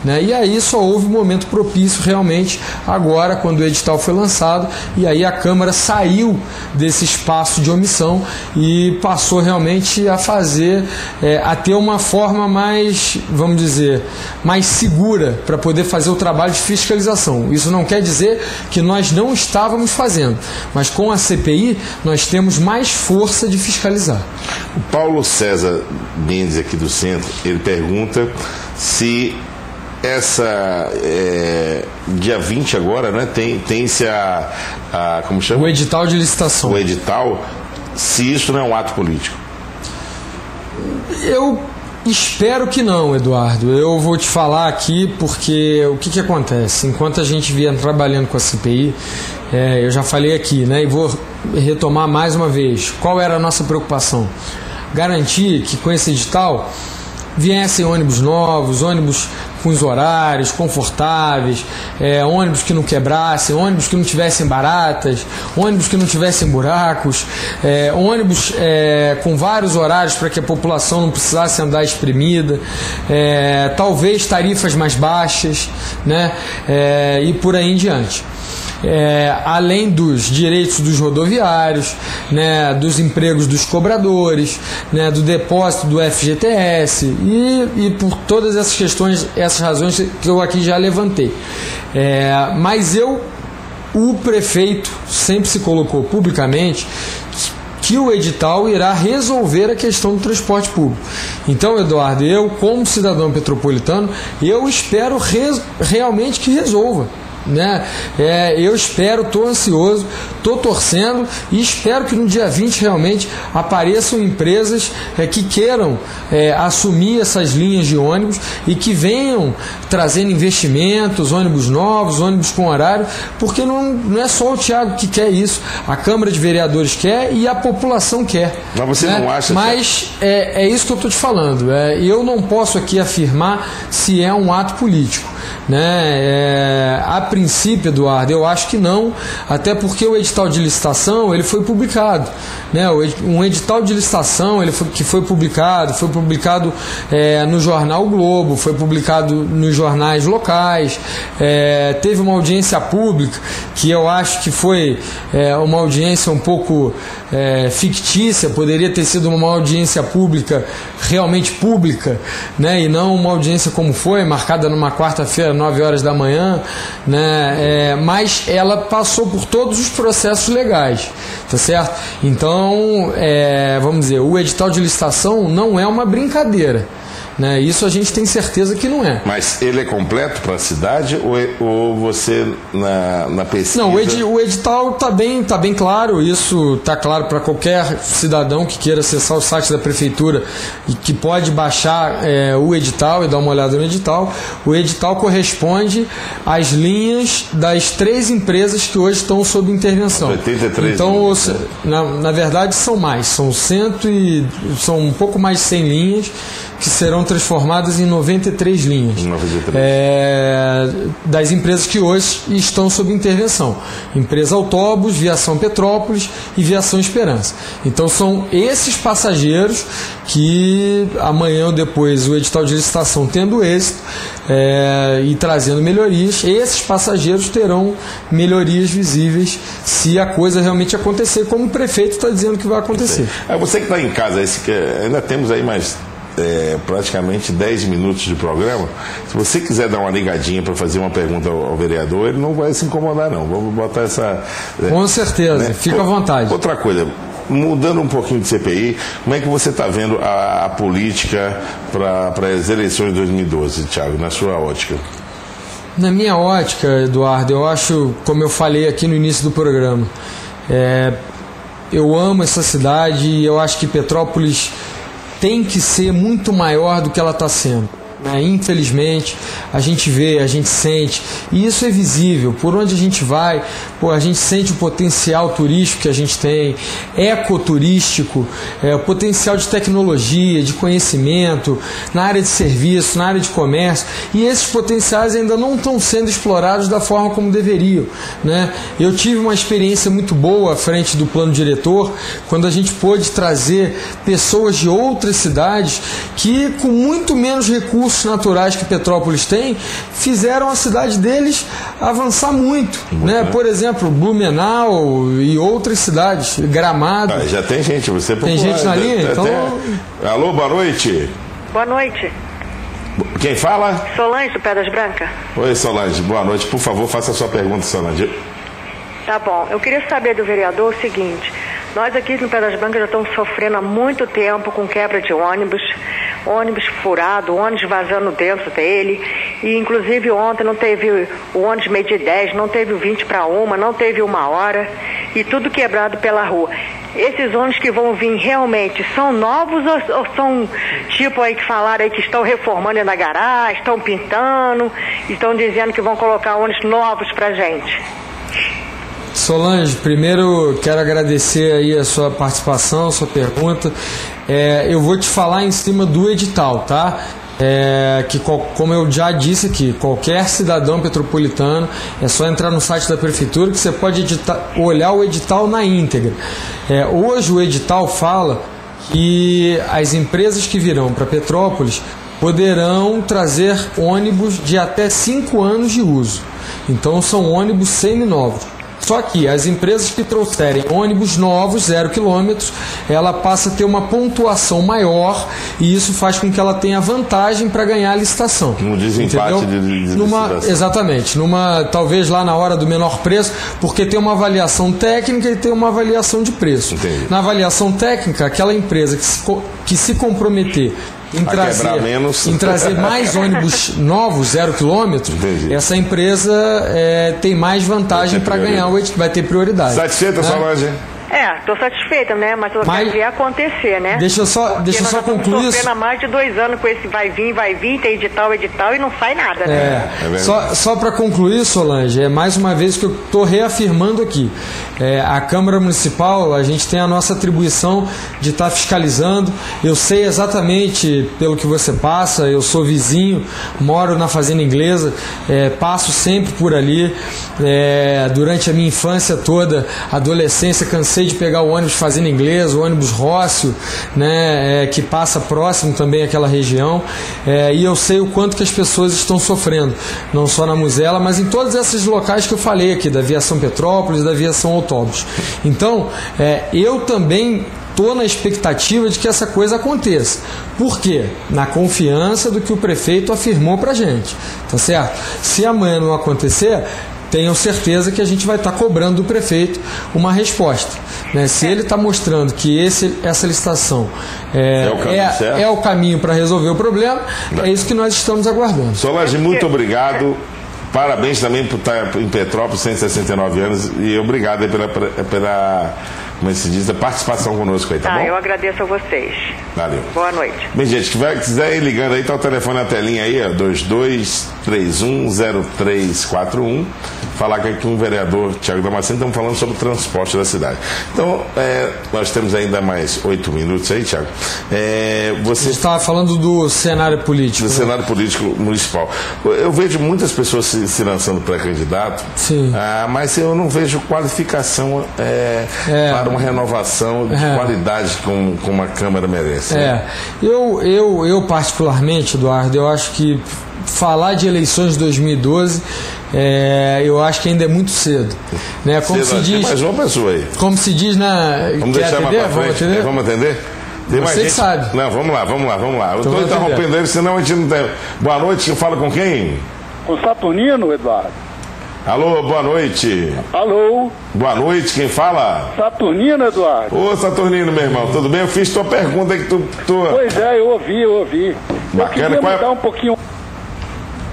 né? E aí só houve um momento propício realmente agora, quando o edital foi lançado, e aí a Câmara saiu desse espaço de omissão e passou realmente a fazer, a ter uma forma mais, vamos dizer, mais segura para poder fazer o trabalho de fiscalização. Isso não quer dizer que nós não estávamos fazendo, mas com a CPI nós temos mais força de fiscalizar. O Paulo César Mendes, aqui do Centro, ele pergunta se essa dia 20 agora, né, tem-se como chama? O edital de licitação. O edital, se isso não é um ato político. Eu espero que não, Eduardo. Eu vou te falar aqui porque o que acontece? Enquanto a gente vinha trabalhando com a CPI, eu já falei aqui, né, e vou retomar mais uma vez. Qual era a nossa preocupação? Garantir que com esse edital viessem ônibus novos, ônibus com os horários confortáveis, ônibus que não quebrassem, ônibus que não tivessem baratas, ônibus que não tivessem buracos, ônibus com vários horários para que a população não precisasse andar espremida, talvez tarifas mais baixas, né, e por aí em diante. Além dos direitos dos rodoviários, né, dos empregos dos cobradores, né, do depósito do FGTS e por todas essas questões, essas razões que eu aqui já levantei. Mas o prefeito sempre se colocou publicamente que o edital irá resolver a questão do transporte público. Então, Eduardo, eu como cidadão petropolitano, eu espero realmente que resolva, né? Eu espero, estou ansioso, estou torcendo e espero que no dia 20 realmente apareçam empresas que queiram assumir essas linhas de ônibus e que venham trazendo investimentos, ônibus novos, ônibus com horário, porque não é só o Thiago que quer isso, a Câmara de Vereadores quer e a população quer. Mas você não acha? Mas é isso que eu estou te falando. Eu não posso aqui afirmar se é um ato político, né? A princípio, Eduardo, eu acho que não, até porque o edital de licitação ele foi publicado, né? Um edital de licitação que foi publicado no jornal o Globo, foi publicado nos jornais locais, teve uma audiência pública que eu acho que foi uma audiência um pouco fictícia, poderia ter sido uma audiência pública realmente pública, né? E não uma audiência como foi, marcada numa quarta-feira, 9 horas da manhã, né? Mas ela passou por todos os processos legais, tá certo? Então, vamos dizer, o edital de licitação não é uma brincadeira, né? Isso a gente tem certeza que não é. Mas ele é completo para a cidade ou você na pesquisa? Não, o edital está bem claro, isso está claro para qualquer cidadão que queira acessar o site da prefeitura e que pode baixar o edital e dar uma olhada no edital. O edital corresponde às linhas das 3 empresas que hoje estão sob intervenção. 83 então, na verdade são mais, são um pouco mais de 100 linhas que serão transformadas em 93 linhas. 93. Das empresas que hoje estão sob intervenção. Empresa Autobus, Viação Petrópolis e Viação Esperança. Então são esses passageiros que amanhã ou depois o edital de licitação tendo êxito e trazendo melhorias, esses passageiros terão melhorias visíveis se a coisa realmente acontecer, como o prefeito está dizendo que vai acontecer. Você que está em casa, ainda temos aí mais praticamente 10 minutos de programa. Se você quiser dar uma ligadinha para fazer uma pergunta ao vereador, ele não vai se incomodar não. Vamos botar essa... Com certeza, né? Fica à vontade. Outra coisa, mudando um pouquinho de CPI, como é que você está vendo a política para as eleições de 2012, Thiago, na sua ótica? Na minha ótica, Eduardo, eu acho, como eu falei aqui no início do programa, eu amo essa cidade e eu acho que Petrópolis tem que ser muito maior do que ela está sendo. Infelizmente, a gente vê, a gente sente, e isso é visível, por onde a gente vai, a gente sente o potencial turístico que a gente tem, ecoturístico, o potencial de tecnologia, de conhecimento, na área de serviço, na área de comércio, e esses potenciais ainda não estão sendo explorados da forma como deveriam, né? Eu tive uma experiência muito boa à frente do plano diretor, quando a gente pôde trazer pessoas de outras cidades que com muito menos recursos recursos naturais que Petrópolis tem fizeram a cidade deles avançar muito, né? Por exemplo, Blumenau e outras cidades, Gramado. Já tem gente, você tem gente na linha? Então... Alô, boa noite. Boa noite. Quem fala? Solange, do Pedras Brancas. Oi, Solange, boa noite. Por favor, faça a sua pergunta, Solange. Tá bom. Eu queria saber do vereador o seguinte: nós aqui no Pedras Brancas já estamos sofrendo há muito tempo com quebra de ônibus furado, ônibus vazando dentro dele, e inclusive ontem não teve o ônibus meio de 10, não teve o 20 para 1, não teve 1h, e tudo quebrado pela rua. Esses ônibus que vão vir realmente são novos ou são tipo aí que falaram aí que estão reformando na garagem, estão pintando, estão dizendo que vão colocar ônibus novos pra gente? Solange, primeiro quero agradecer aí a sua participação, a sua pergunta. Eu vou te falar em cima do edital, tá? Como eu já disse aqui, qualquer cidadão petropolitano, é só entrar no site da prefeitura que você pode olhar o edital na íntegra. Hoje o edital fala que as empresas que virão para Petrópolis poderão trazer ônibus de até 5 anos de uso. Então são ônibus seminovos. Só que as empresas que trouxerem ônibus novos, 0 km, ela passa a ter uma pontuação maior e isso faz com que ela tenha vantagem para ganhar a licitação. Um desempate de licitação. Exatamente. Talvez lá na hora do menor preço, porque tem uma avaliação técnica e tem uma avaliação de preço. Entendi. Na avaliação técnica, aquela empresa que se comprometer em trazer mais ônibus novos, 0 km, essa empresa tem mais vantagem para ganhar, vai ter prioridade. Satisfeita, Solange? Estou satisfeita, né? Mas eu quero ver acontecer, né? Deixa eu só concluir isso. Nós estamos sofrendo há mais de 2 anos com esse vai vir, tem edital e não sai nada, né? Só para concluir, Solange, mais uma vez que eu estou reafirmando aqui. A Câmara Municipal, a gente tem a nossa atribuição de estar fiscalizando. Eu sei exatamente pelo que você passa, eu sou vizinho, moro na Fazenda Inglesa, passo sempre por ali. Durante a minha infância toda, adolescência, cansei de pegar o ônibus Fazenda Inglesa, o ônibus Rócio, né, que passa próximo também àquela região, e eu sei o quanto que as pessoas estão sofrendo, não só na Muzela, mas em todos esses locais que eu falei aqui, da Aviação Petrópolis, da Aviação Autóbulos. Então, eu também estou na expectativa de que essa coisa aconteça. Por quê? Na confiança do que o prefeito afirmou pra gente, tá certo? Se amanhã não acontecer, tenho certeza que a gente vai estar cobrando do prefeito uma resposta, né? Se ele está mostrando que essa licitação é o caminho para resolver o problema, é isso que nós estamos aguardando. Solange, muito obrigado. Parabéns também por estar em Petrópolis, 169 anos, e obrigado aí pela como se diz, a participação conosco aí, tá bom? Eu agradeço a vocês. Valeu. Boa noite. Bem, gente, quiser ir ligando aí, tá o telefone na telinha aí, ó, 22310341. Falar que aqui um vereador, Thiago Damasceno, estamos falando sobre o transporte da cidade. Então, nós temos ainda mais 8 minutos aí, Thiago. Você estava falando do cenário político. Do cenário político municipal. Eu vejo muitas pessoas se lançando pré-candidato, mas eu não vejo qualificação para uma renovação de qualidade como a Câmara merece. Eu particularmente, Eduardo, eu acho que falar de eleições de 2012, eu acho que ainda é muito cedo, né? Como se diz, mais uma pessoa aí. Como se diz na. Vamos deixar mais pra frente. Vamos atender? Tem mais gente? Sabe. Não, vamos lá. Eu estou interrompendo ele, senão a gente não tem. Boa noite, você fala com quem? Com Saturnino, Eduardo. Alô, boa noite. Alô. Boa noite, quem fala? Saturnino, Eduardo. Ô, Saturnino, meu irmão, tudo bem? Eu fiz tua pergunta que tu... Pois eu ouvi. Bacana, eu queria mudar um pouquinho...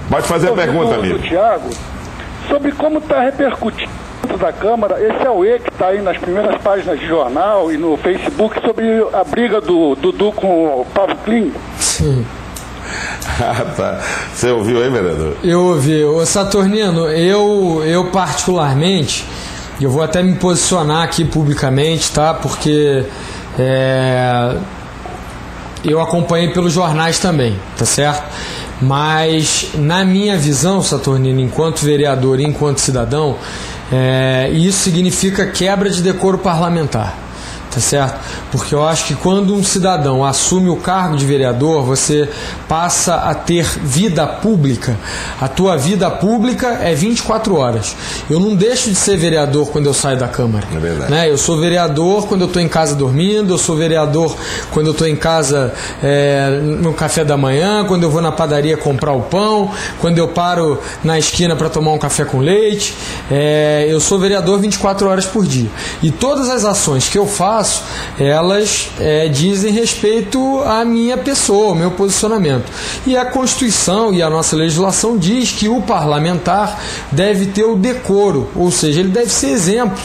Pode fazer a pergunta, amigo. Do Thiago, sobre como está repercutindo dentro da Câmara esse auê que está aí nas primeiras páginas de jornal e no Facebook sobre a briga do Dudu com o Pablo Kling. Sim. Tá. Você ouviu aí, vereador? Eu ouvi. Ô, Saturnino, eu particularmente, eu vou até me posicionar aqui publicamente, tá? Porque eu acompanhei pelos jornais também, tá certo? Mas na minha visão, Saturnino, enquanto vereador e enquanto cidadão, isso significa quebra de decoro parlamentar. tá certo? Porque eu acho que quando um cidadão assume o cargo de vereador, você passa a ter vida pública. A tua vida pública é 24 horas. Eu não deixo de ser vereador quando eu saio da Câmara. É verdade. Né? Eu sou vereador quando eu estou em casa dormindo, eu sou vereador quando eu estou em casa no café da manhã, quando eu vou na padaria comprar o pão, quando eu paro na esquina para tomar um café com leite. Eu sou vereador 24 horas por dia. E todas as ações que eu faço, elas dizem respeito à minha pessoa, ao meu posicionamento. E a Constituição e a nossa legislação diz que o parlamentar deve ter o decoro, ou seja, ele deve ser exemplo.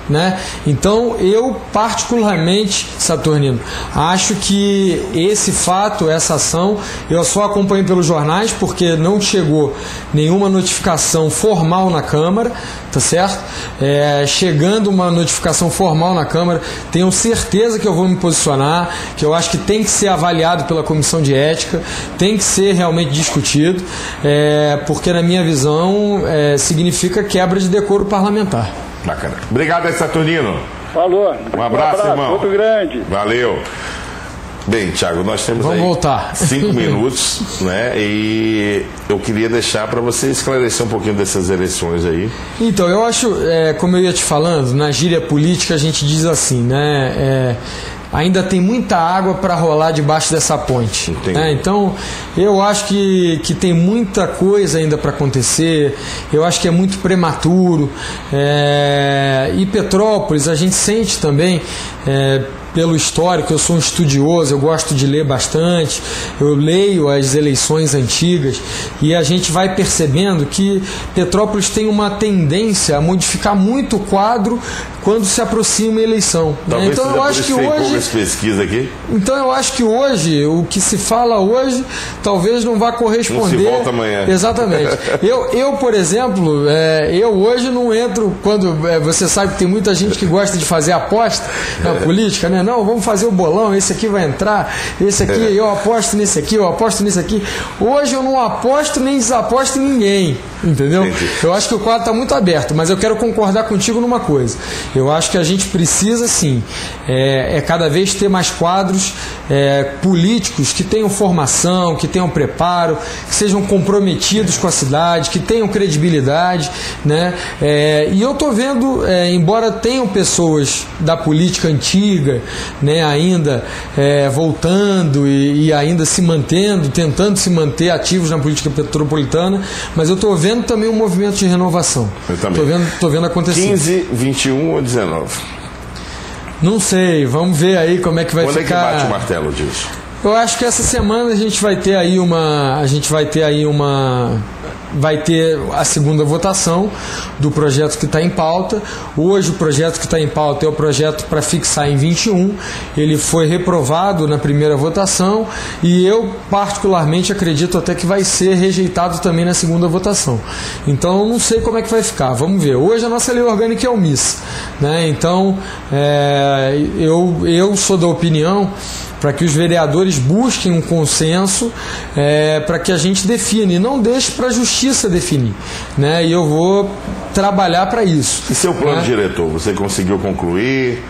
Né? Então eu particularmente, Saturnino, acho que esse fato, essa ação, eu só acompanho pelos jornais porque não chegou nenhuma notificação formal na Câmara, tá certo? Chegando uma notificação formal na Câmara, tenho certeza que eu vou me posicionar, que eu acho que tem que ser avaliado pela Comissão de Ética, tem que ser realmente discutido, porque na minha visão significa quebra de decoro parlamentar. Bacana. Obrigado, Saturnino. Falou. Um abraço, irmão. Muito grande. Valeu. Bem, Thiago, nós temos Vamos aí voltar. 5 minutos, né? E eu queria deixar para você esclarecer um pouquinho dessas eleições aí. Então, eu acho, como eu ia te falando, na gíria política a gente diz assim, né? Ainda tem muita água para rolar debaixo dessa ponte. Então, eu acho que tem muita coisa ainda para acontecer. Eu acho que é muito prematuro. E Petrópolis, a gente sente também, pelo histórico, eu sou um estudioso, eu gosto de ler bastante, eu leio as eleições antigas e a gente vai percebendo que Petrópolis tem uma tendência a modificar muito o quadro quando se aproxima a eleição. Talvez então eu acho que hoje pesquisa aqui. Então eu acho que hoje o que se fala hoje talvez não vá corresponder. Não se volta amanhã. Exatamente. Eu por exemplo, eu hoje não entro quando você sabe que tem muita gente que gosta de fazer aposta na política, né? Não, vamos fazer o bolão, esse aqui vai entrar, esse aqui eu aposto nesse aqui, eu aposto nesse aqui. Hoje eu não aposto nem desaposto em ninguém, entendeu? Entendi. Eu acho que o quadro está muito aberto, mas eu quero concordar contigo numa coisa. Eu acho que a gente precisa sim, cada vez ter mais quadros políticos que tenham formação, que tenham preparo, que sejam comprometidos com a cidade, que tenham credibilidade, né? E eu estou vendo, embora tenham pessoas da política antiga, né, ainda voltando e ainda se mantendo, tentando se manter ativos na política petropolitana, mas eu estou vendo também um movimento de renovação. Eu também. Tô vendo acontecer. 15, 21 ou 19? Não sei, vamos ver aí como é que vai Quando ficar. Quando é que bate o martelo disso? Eu acho que essa semana a gente vai ter aí vai ter a segunda votação do projeto que está em pauta. Hoje o projeto que está em pauta é o projeto para fixar em 21. Ele foi reprovado na primeira votação e eu particularmente acredito até que vai ser rejeitado também na segunda votação. Então eu não sei como é que vai ficar, vamos ver. Hoje a nossa lei orgânica é omissa, né? Então eu sou da opinião para que os vereadores busquem um consenso, para que a gente define, e não deixe para a justiça definir, né? E eu vou trabalhar para isso. E seu plano diretor, você conseguiu concluir?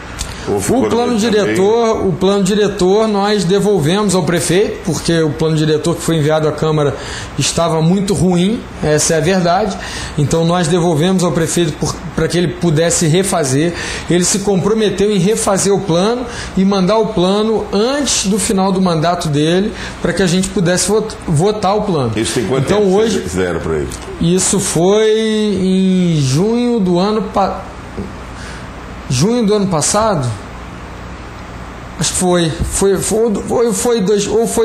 O plano diretor nós devolvemos ao prefeito, porque o plano diretor que foi enviado à Câmara estava muito ruim, essa é a verdade. Então nós devolvemos ao prefeito para que ele pudesse refazer. Ele se comprometeu em refazer o plano e mandar o plano antes do final do mandato dele, para que a gente pudesse votar o plano. Isso tem quanto então, tempo hoje, vocês fizeram para ele? Isso foi em junho do ano passado. Junho do ano passado? Acho que foi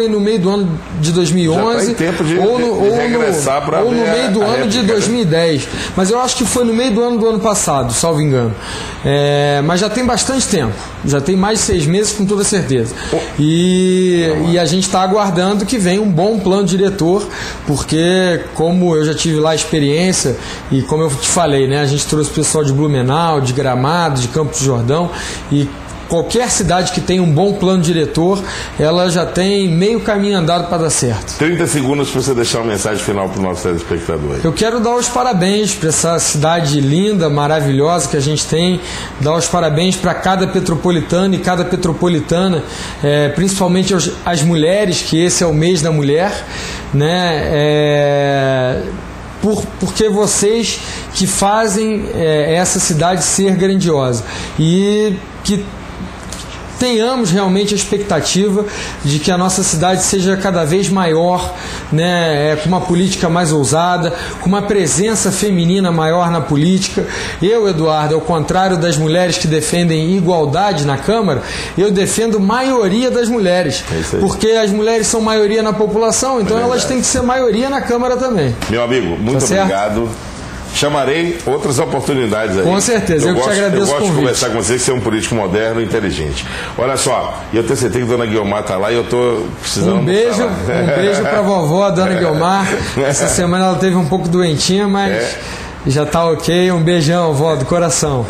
no meio do ano de 2011 ou no meio do ano de 2010, mas eu acho que foi no meio do ano passado, salvo engano. Mas já tem bastante tempo, já tem mais de 6 meses com toda certeza, e a gente está aguardando que venha um bom plano diretor, porque como eu já tive lá a experiência e como eu te falei, né, a gente trouxe o pessoal de Blumenau, de Gramado, de Campos do Jordão, e qualquer cidade que tenha um bom plano diretor, ela já tem meio caminho andado para dar certo. 30 segundos para você deixar uma mensagem final para o nosso telespectador. Eu quero dar os parabéns para essa cidade linda, maravilhosa que a gente tem, dar os parabéns para cada petropolitano e cada petropolitana, principalmente as mulheres, que esse é o mês da mulher, né? Porque vocês que fazem essa cidade ser grandiosa e que tenhamos realmente a expectativa de que a nossa cidade seja cada vez maior, né, com uma política mais ousada, com uma presença feminina maior na política. Eu, Eduardo, ao contrário das mulheres que defendem igualdade na Câmara, eu defendo maioria das mulheres, porque as mulheres são maioria na população, então elas têm que ser maioria na Câmara também. Meu amigo, muito obrigado. Chamarei outras oportunidades aí. Com certeza, eu que te agradeço o convite. Eu gosto de conversar com você, que você é um político moderno e inteligente. Olha só, e eu tenho certeza que a dona Guiomar está lá e eu estou precisando... Um beijo para a vovó, a dona Guiomar. Essa semana ela teve um pouco doentinha, mas já está ok. Um beijão, vó, do coração.